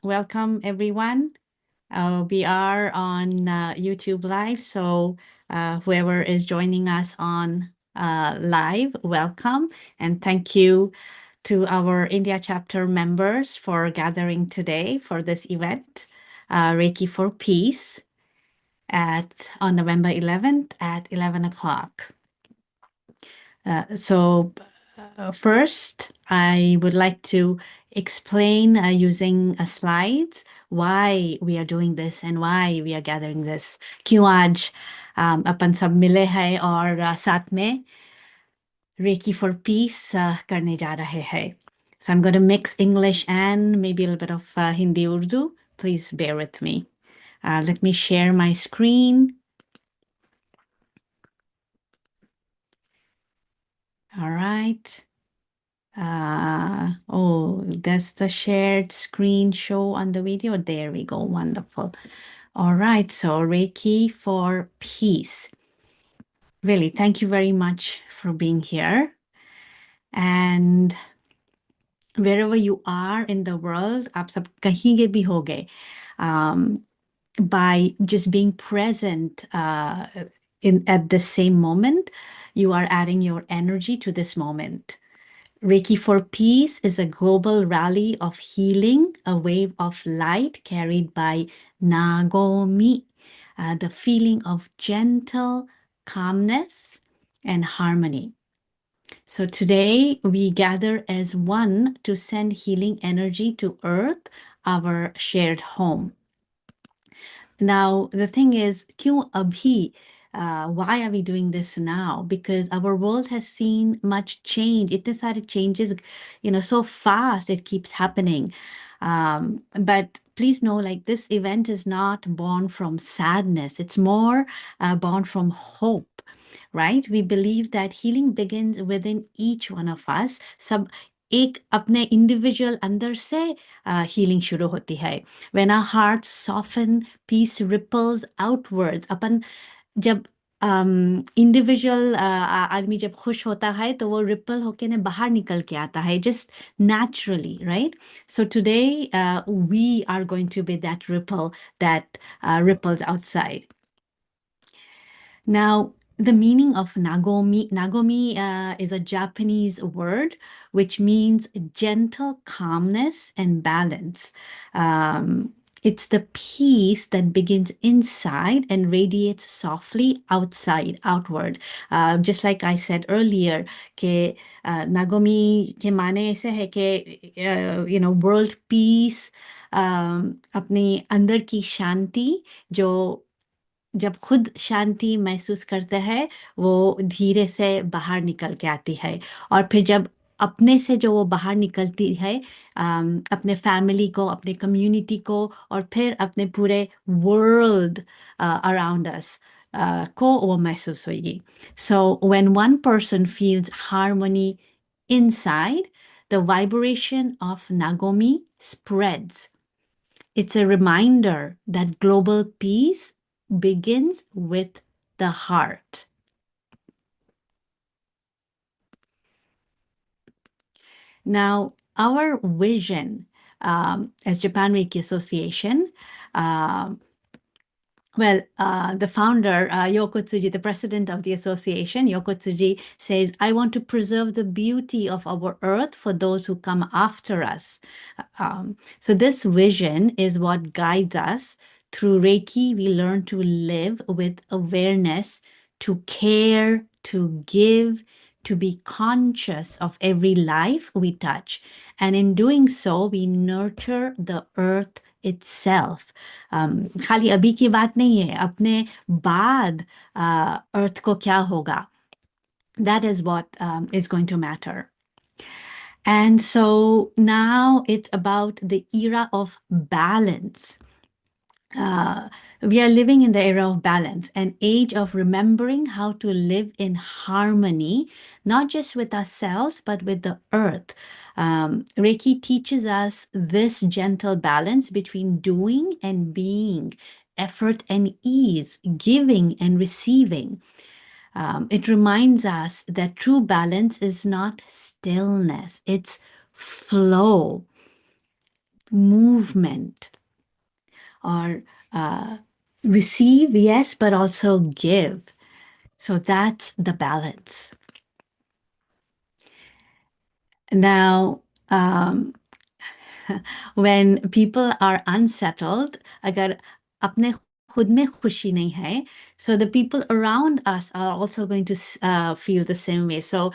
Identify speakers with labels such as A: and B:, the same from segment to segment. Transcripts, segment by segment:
A: welcome everyone. We are on YouTube Live, so whoever is joining us on live, welcome. And thank you to our India chapter members for gathering today for this event, Reiki for Peace, on November 11th at 11 o'clock. First, I would like to explain using slides why we are doing this and why we are gathering this. क्यों आज अपन सब मिले हैं और साथ में Reiki for Peace करने जा रहे हैं. So I'm going to mix English and maybe a little bit of Hindi Urdu. Please bear with me. Let me share my screen. All right. Does the shared screen show on the video? There we go. Wonderful. All right. So Reiki for Peace. Really, thank you very much for being here. And wherever you are in the world, आप सब कहीं के भी होगे, by just being present at the same moment, you are adding your energy to this moment. Reiki for Peace is a global rally of healing, a wave of light carried by Nagomi, the feeling of gentle calmness and harmony. So today we gather as one to send healing energy to Earth, our shared home. Now, the thing is, kyun abhi? Why are we doing this now? Because our world has seen much change. Itne sare changes, so fast it keeps happening. But please know, like, this event is not born from sadness. It's more born from hope, right? We believe that healing begins within each one of us. सब एक अपने individual अंदर से healing शुरू होती है. When our hearts soften, peace ripples outwards. अपन जब individual आदमी जब खुश होता है तो वो रिपल होके ने बाहर निकल के आता है, just naturally, right? So today we are going to be that ripple that ripples outside. Now, the meaning of Nagomi is a Japanese word which means gentle calmness and balance. It's the peace that begins inside and radiates softly outward. Just like I said earlier, कि Nagomi के माने ऐसे है कि world peace, अपनी अंदर की शांति जो जब खुद शांति महसूस करता है, वो धीरे से बाहर निकल के आती है। और फिर जब अपने से जो वो बाहर निकलती है, अपने फैमिली को, अपने कम्युनिटी को और फिर अपने पूरे वर्ल्ड अराउंड अस को वो महसूस होगी। So when one person feels harmony inside, the vibration of Nagomi spreads. It's a reminder that global peace begins with the heart. Now, our vision as Japan Reiki Association, the founder, Yoko Tsuji, the president of the association, Yoko Tsuji, says, I want to preserve the beauty of our earth for those who come after us. So this vision is what guides us. Through Reiki, we learn to live with awareness, to care, to give, to be conscious of every life we touch. And in doing so, we nurture the earth itself. खाली अभी की बात नहीं है, अपने बाद अर्थ को क्या होगा. That is what is going to matter. And so now it's about the era of balance. We are living in the era of balance, an age of remembering how to live in harmony, not just with ourselves, but with the earth. Reiki teaches us this gentle balance between doing and being, effort and ease, giving and receiving. It reminds us that true balance is not stillness, it's flow. movement, or uh, receive, yes, but also give. So that's the balance. Now, when people are unsettled, अगर अपने खुद में खुशी नहीं है, so the people around us are also going to feel the same way. So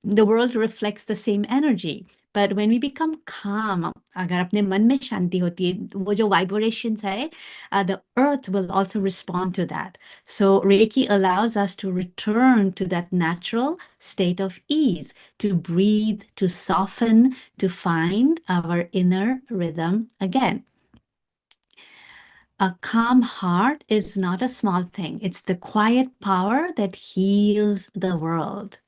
A: the world reflects the same energy. But when we become calm, अगर अपने मन में शांति होती है, वो जो vibrations है, the earth will also respond to that. So Reiki allows us to return to that natural state of ease, to breathe, to soften, to find our inner rhythm again. A calm heart is not a small thing. It's the quiet power that heals the world.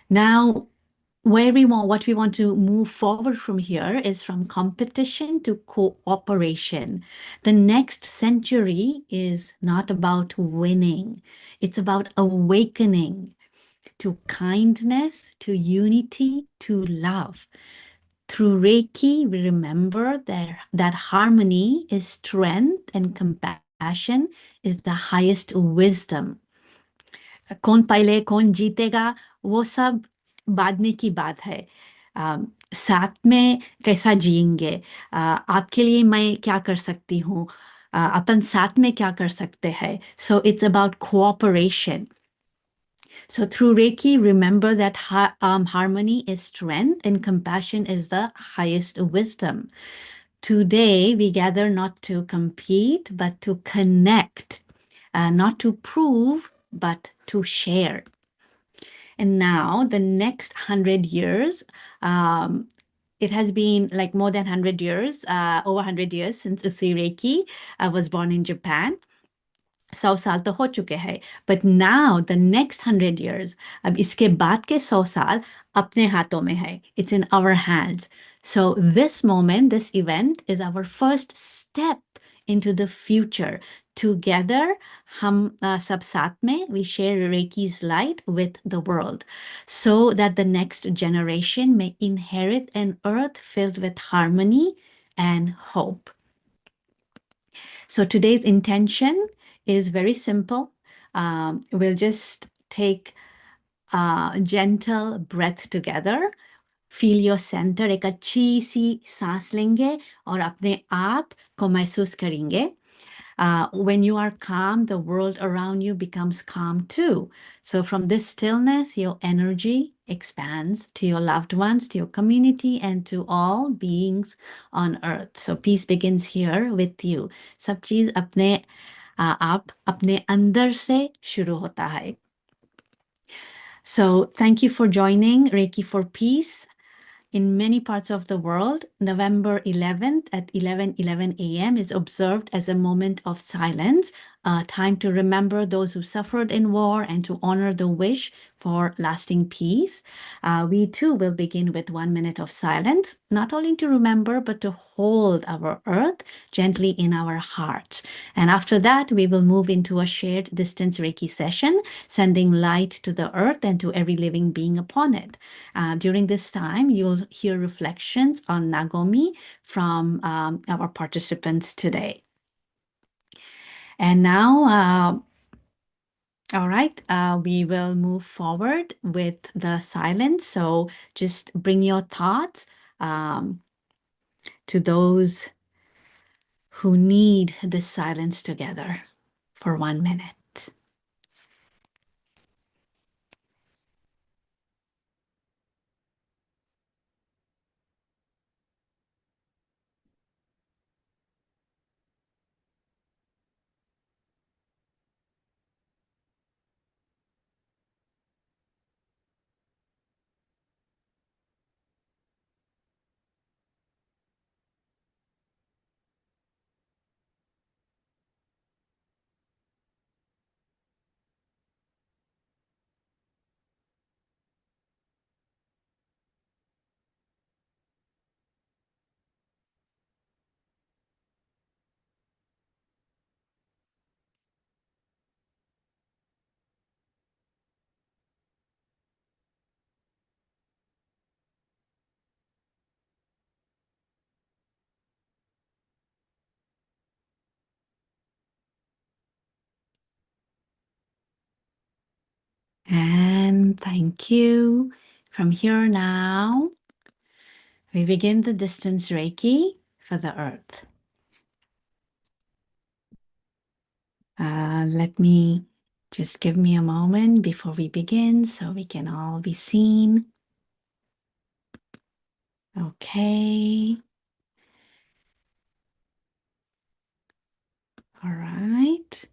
A: Now, what we want to move forward from here is from competition to cooperation. The next century is not about winning, it's about awakening to kindness, to unity, to love. Through Reiki, we remember that harmony is strength and compassion is the highest wisdom. कौन पहले कौन जीतेगा वो सब बाद में की बात है। साथ में कैसा जिएंगे, आपके लिए मैं क्या कर सकती हूँ, अपन साथ में क्या कर सकते हैं. So it's about cooperation. So through Reiki, remember that harmony is strength and compassion is the highest wisdom. Today, we gather not to compete, but to connect, not to prove, but to share. And now, the next 100 years, it has been like more than 100 years, over 100 years since Usui Reiki was born in Japan. 100 साल तो हो चुके हैं, but now the next 100 years, अब इसके बाद के 100 साल अपने हाथों में है. It's in our hands. So this moment, this event is our first step into the future. Together, हम सब साथ में, we share Reiki's light with the world so that the next generation may inherit an earth filled with harmony and hope. So today's intention is very simple. We'll just take a gentle breath together. Feel your center. एक अच्छी सी सांस लेंगे और अपने आप को महसूस करेंगे. When you are calm, the world around you becomes calm too. So from this stillness, your energy expands to your loved ones, to your community, and to all beings on earth. So peace begins here with you. सब चीज अपने आप अपने अंदर से शुरू होता है. So thank you for joining Reiki for Peace. In many parts of the world, November 11th at 11:11 a.m. is observed as a moment of silence, a time to remember those who suffered in war and to honor the wish for lasting peace. We too will begin with 1 minute of silence, not only to remember, but to hold our earth gently in our hearts. And after that, we will move into a shared distance Reiki session, sending light to the earth and to every living being upon it. During this time, you'll hear reflections on Nagomi from our participants today. And now, all right, we will move forward with the silence. So just bring your thoughts to those who need this silence together for 1 minute. And thank you. From here now, we begin the distance Reiki for the earth. Let me just give me a moment before we begin so we can all be seen. Okay. All right.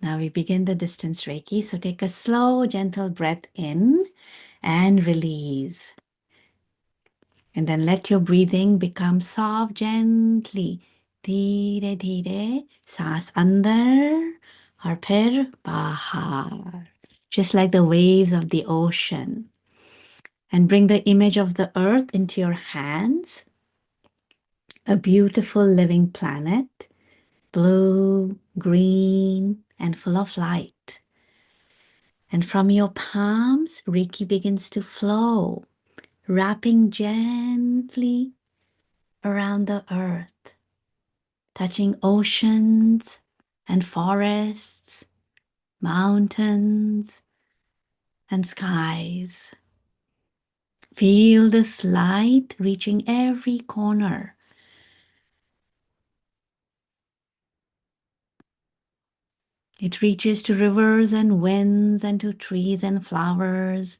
A: Now we begin the distance Reiki. So take a slow, gentle breath in and release. And then let your breathing become soft gently. धीरे धीरे सांस अंदर और फिर बाहर. Just like the waves of the ocean. And bring the image of the earth into your hands. A beautiful living planet. Blue, green, and full of light. And from your palms, Reiki begins to flow, wrapping gently around the earth, touching oceans and forests, mountains and skies. Feel this light reaching every corner. It reaches to rivers and winds and to trees and flowers,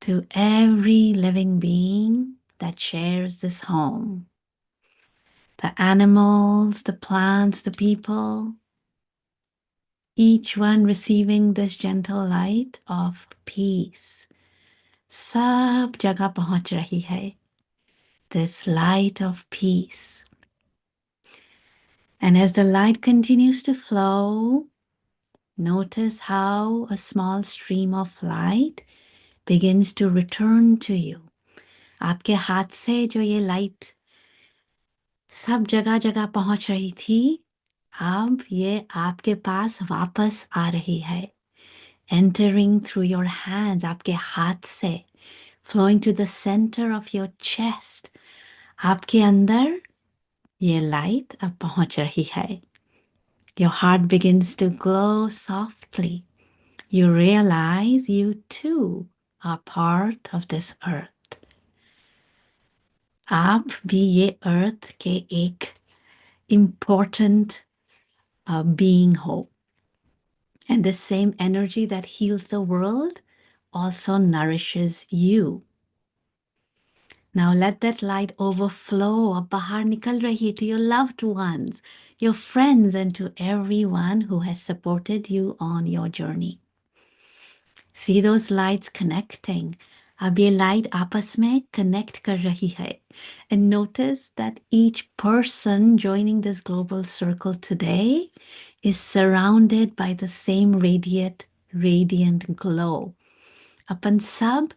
A: to every living being that shares this home. The animals, the plants, the people, each one receiving this gentle light of peace. सब जगह पहुंच रही है. This light of peace. And as the light continues to flow, notice how a small stream of light begins to return to you. आपके हाथ से जो ये लाइट सब जगह जगह पहुंच रही थी, अब ये आपके पास वापस आ रही है. Entering through your hands, आपके हाथ से, flowing to the center of your chest. आपके अंदर ये लाइट अब पहुंच रही है. Your heart begins to glow softly. You realize you too are part of this earth. आप भी ये earth के एक important being हो. And the same energy that heals the world also nourishes you. Now let that light overflow. अब बाहर निकल रही to your loved ones, your friends, and to everyone who has supported you on your journey. See those lights connecting. अब ये light आपस में connect कर रही है. And notice that each person joining this global circle today is surrounded by the same radiant glow. अपन सब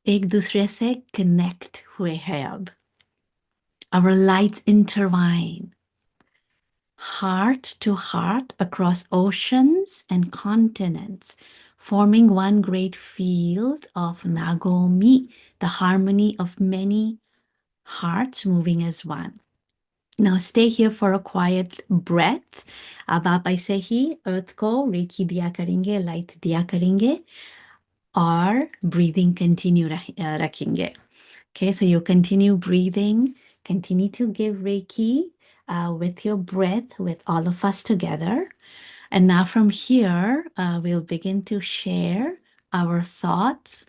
A: एक दूसरे से connect हुए हैं अब. Our lights intertwine, heart to heart across oceans and continents, forming one great field of Nagomi, the harmony of many hearts moving as one. Now stay here for a quiet breath. अब आप ऐसे ही अर्थ को recce दिया करेंगे, light दिया करेंगे और breathing continue रखेंगे. Okay, so you continue breathing, continue to give Reiki with your breath, with all of us together. And now from here, we'll begin to share our thoughts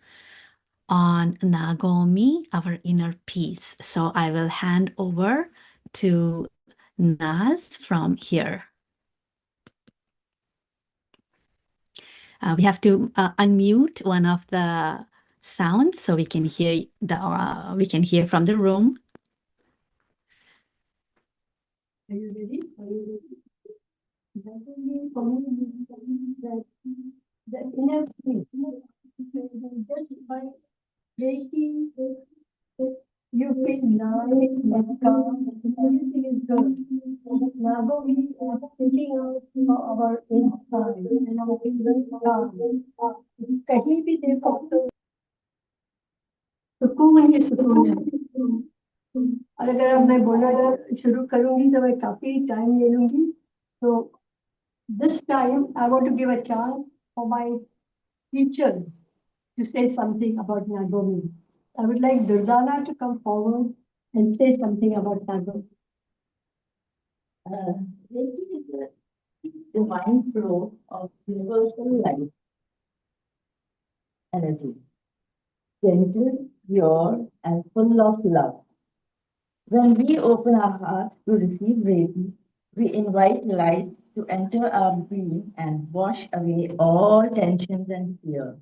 A: on Nagomi, our inner peace. So I will hand over to Naz from here. We have to unmute one of the sounds so we can hear from the room.
B: Are you ready? Are you ready? For me, the inner peace, just by breaking it, you feel nice and calm, everything is good. Now we are thinking of our inside and our feeling calm. कहीं भी देखो तो सुकून ही सुकून है. और अगर अब मैं बोलना शुरू करूंगी तो मैं काफी टाइम ले लूंगी. तो this time I want to give a chance for my teachers to say something about Nagomi. I would like Durdana to come forward and say something about Nagomi. Uh, Reiki is the divine flow of universal life energy, gentle, pure, and full of love. When we open our hearts to receive Reiki, we invite light to enter our being and wash away all tensions and fear.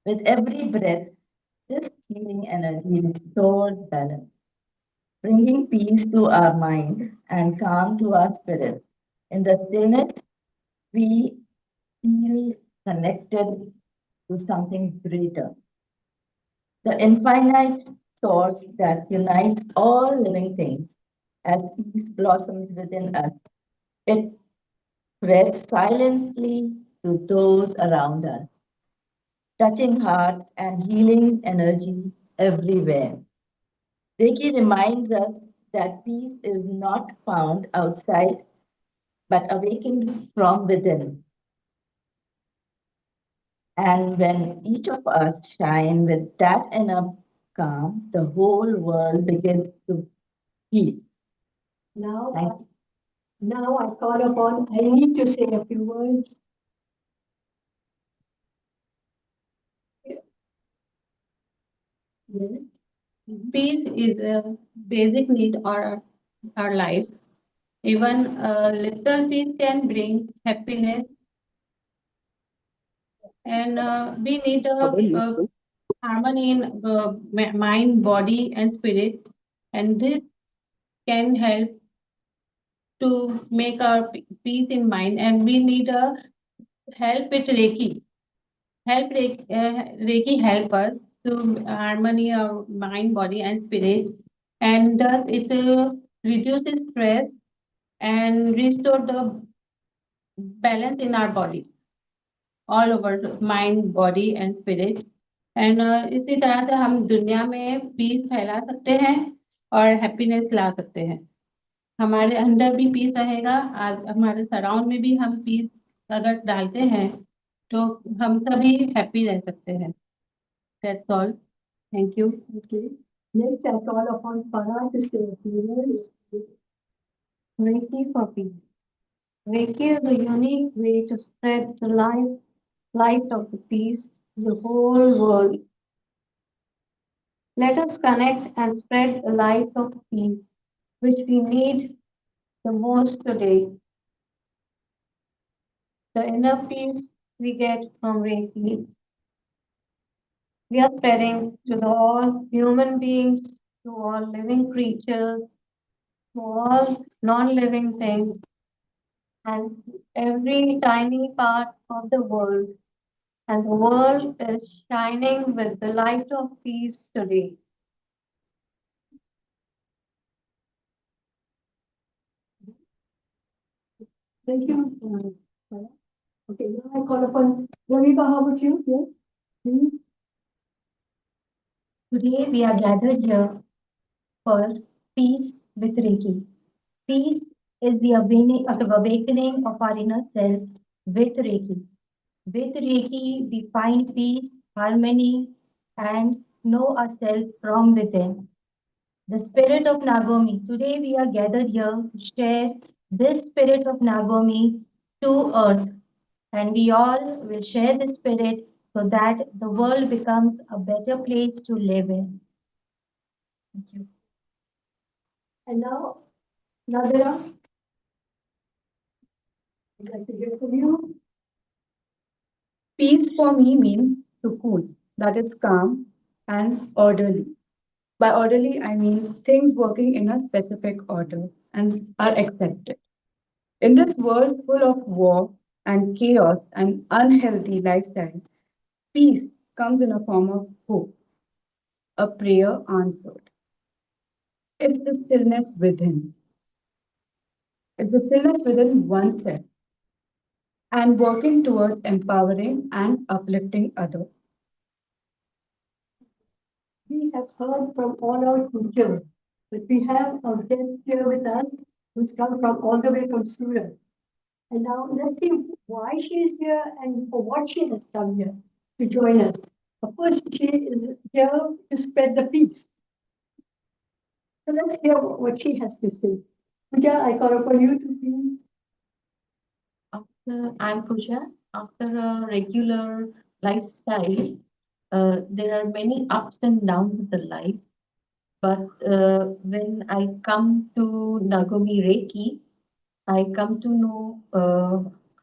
B: With every breath, this healing energy restores balance, bringing peace to our mind and calm to our spirits. In the stillness, we feel connected to something greater, the infinite source that unites all living things. As peace blossoms within us, it spreads silently to those around us, touching hearts and healing energy everywhere. Reiki reminds us that peace is not found outside but awakened from within. And when each of us shine with that inner calm, the whole world begins to heal. Now, now I call upon, I need to say a few words. Yes.
C: Peace is a basic need of our life. Even a little peace can bring happiness, and we need a harmony in mind, body, and spirit. And this can help to make our peace in mind. And we need a help with Reiki. Reiki help us to harmony our mind, body, and spirit, and thus it reduces stress and restore the balance in our body, all over the mind, body, and spirit. And इसी तरह से हम दुनिया में piece फैला सकते हैं और हैप्पीनेस ला सकते हैं. हमारे अंदर भी पीस रहेगा, हमारे सराउंड में भी हम पीस अगर डालते हैं तो हम सभी हैप्पी रह सकते हैं. That's all. Thank you.
B: Okay. Next, I call upon Farah to say a few words.
C: Reiki for peace. Reiki is a unique way to spread the light of the peace to the whole world. Let us connect and spread the light of peace, which we need the most today. The inner peace we get from Reiki, we are spreading to all human beings, to all living creatures, to all non-living things, and every tiny part of the world. And the world is shining with the light of peace today.
B: Thank you. Farah. Okay, now I call upon Ravika. How about you? Yes, please.
A: Today we are gathered here for peace with Reiki. Peace is the awakening of our inner self with Reiki. With Reiki, we find peace, harmony, and know ourselves from within. The spirit of Nagomi. Today we are gathered here to share this spirit of Nagomi to earth, and we all will share this spirit so that the world becomes a better place to live in. Thank you.
B: And now, Nadira, I'd like to hear from you.
D: Peace for me means sukoon, that is calm and orderly. By orderly, I mean things working in a specific order and are accepted. In this world full of war and chaos and unhealthy lifestyle, peace comes in a form of hope, a prayer answered. It's the stillness within. It's the stillness within oneself and working towards empowering and uplifting others.
B: We have heard from all our teachers, but we have a guest here with us who's come from all the way from Surat. And now let's see why she is here and for what she has come here. to join us. Of course, she is here to spread the peace. So let's hear what she has to say. Pooja, I call upon you to please.
C: I'm Pooja. After a regular lifestyle, there are many ups and downs of the life. But when I come to Nagomi Reiki, I come to know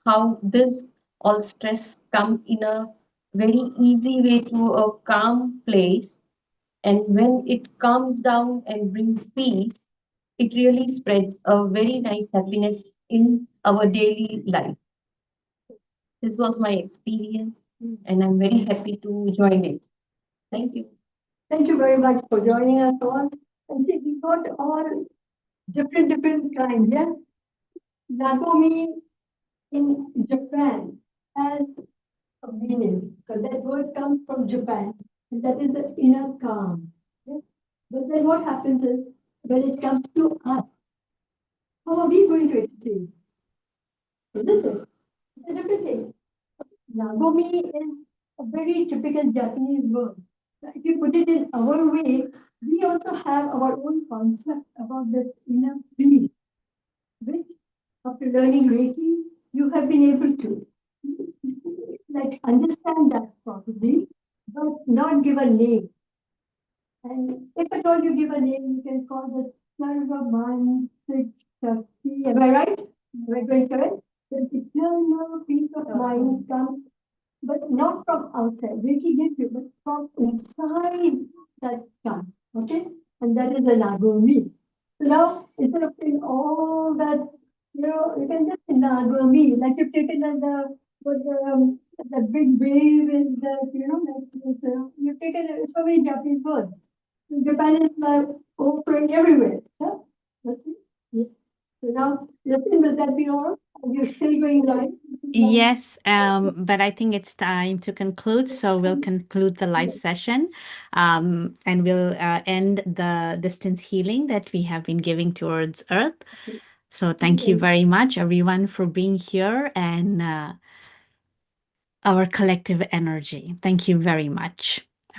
C: how this all stress come in a very easy way to a calm place. And when it calms down and brings peace, it really spreads a very nice happiness in our daily life. This was my experience, and I'm very happy to join it. Thank you.
B: Thank you very much for joining us all. And see, we got all different kinds, yeah? Nagomi in Japan has a meaning, because that word comes from Japan, and that is the inner calm. Yeah? But then what happens is, when it comes to us, how are we going to experience? Isn't it? It's a different thing. Nagomi is a very typical Japanese word. If you put it in our way, we also have our own concept about this inner peace, which after learning Reiki, you have been able to like understand that probably, but not give a name. And if at all you give a name, you can call it Sarva Manasik Shakti. Am I right? Am I going correct? The eternal peace of mind comes, but not from outside. Reiki gives you, but from inside that comes. Okay? And that is the Nagomi. So now, instead of saying all that, you can just say Nagomi, like you've taken the big wave is that, like you've taken so many Japanese words. Japan is offering everywhere. Yeah? That's it. Yeah. So now, listen, will that be all? Are you still going live?
A: Yes, but I think it's time to conclude. So we'll conclude the live session, and we'll end the distance healing that we have been giving towards Earth. So thank you very much, everyone, for being here and our collective energy. Thank you very much.